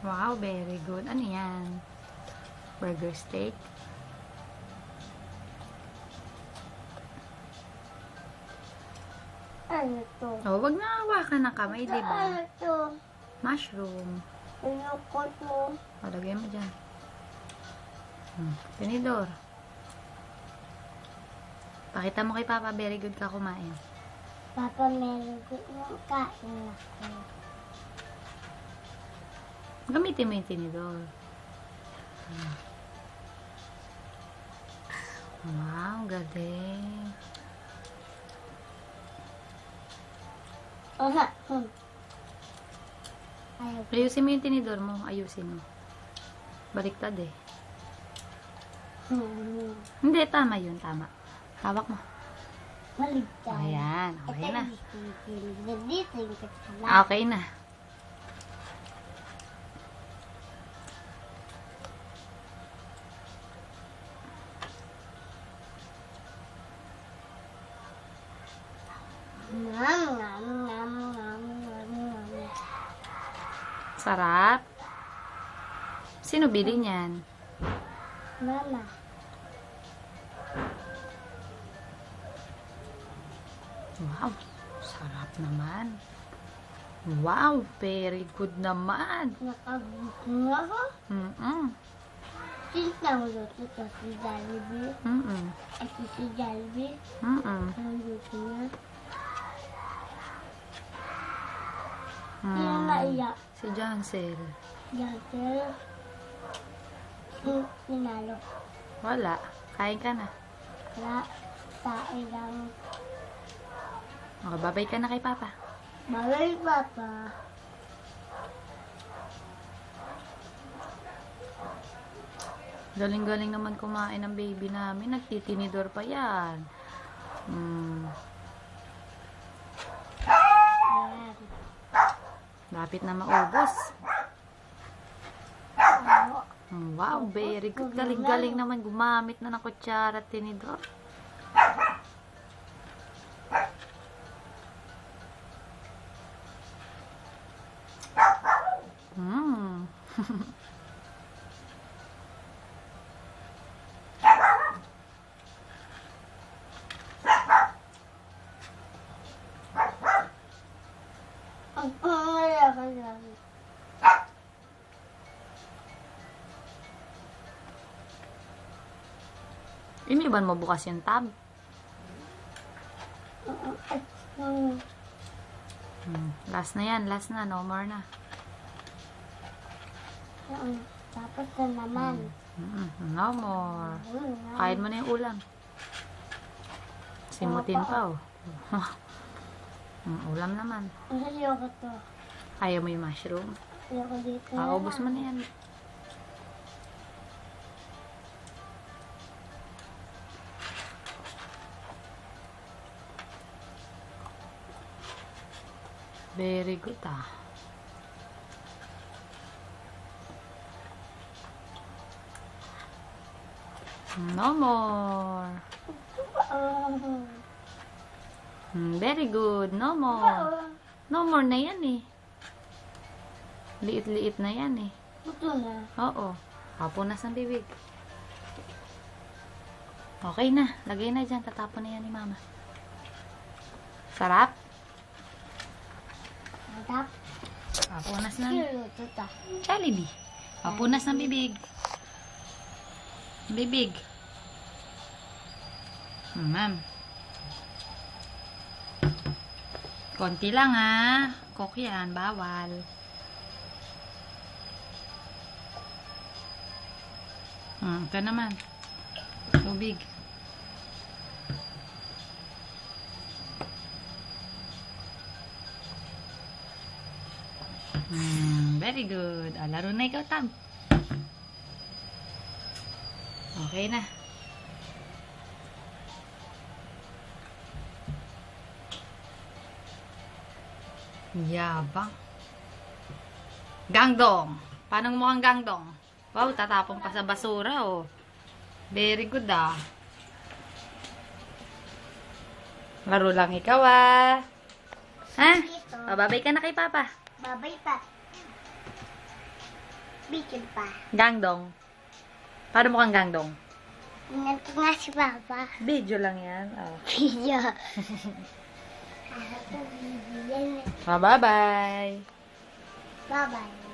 Wow, very good. Ano yan? Burger steak. Ano to? Oh, wag na hawakan ng kamay, di ba? Ano to? Mushroom. Ayoko to. Palagay mo dyan. Tinidor. Pakita mo kay Papa, very good ka kumain. Papa, meron ko yung kain ako. Gamitin mo yung tinidor. Wow, galing. Aha. Ayaw ko. Ayusin mo yung tinidor mo. Ayusin mo. Baliktad eh. Hindi, tama yun. Tama. Hawak mo. Maligtad. Ayan. Okay na. Dito yung kasala. Okay na. Ngam, ngam, ngam, ngam, ngam, ngam. Sarap. Sino bili niyan? Mama. Wow. Sarap naman. Wow. Very good naman. Nakagutom ako. Sinta mo luto to si Jollibee. At si Jollibee. Ang luto niya. Sino naiyak? Si Jansel. Johnson. Sinalo. Wala. Kain ka na. Wala. Tae lang. Okay, babay ka na kay Papa. Bawal, Papa. Galing-galing naman kumain ng baby namin. Nagtitinidor pa yan. Ayan. Lapit na maubos. Ako. Wow, very good. Galing-galing naman gumamit na ng kutsara at tinidor. Ang pangalakan namin. Iniban mo bukas yung tab. Last na yan. Last na. No more na. Tapos na naman. No more. Kain mo na yung ulam. Simutin pa, oh. Ulam naman. Ayoko to. Ayaw mo yung mushroom? Ayoko dito. Ubos mo na yan. Very good, ah. No more. Very good. No more. No more na yan, eh. Liit-liit na yan, eh. Ito na. Oo. Papunas ng bibig. Okay na. Lagay na dyan. Tatapon na yan ni Mama. Sarap? Madap. Papunas ng Siluto ta. Jollibee. Papunas ng bibig. Bibig. Ma'am. Konti lang, ha. Coke yan. Bawal. Ito naman. Tubig. Very good. Laro na ikaw, Tam. Okay na. Yabang. Gangdong. Paano mukhang gangdong? Wow, tatapon pa sa basura, oh. Very good, ah. Laro lang ikaw, ah. Ha? Bababay ka na kay Papa. Babay pa. Video pa. Gangdong. Paano mo kang gangdong? Ingat ko nga si Papa. Video lang yan. Oh. Video. Ako video yan. Bye-bye. Bye-bye.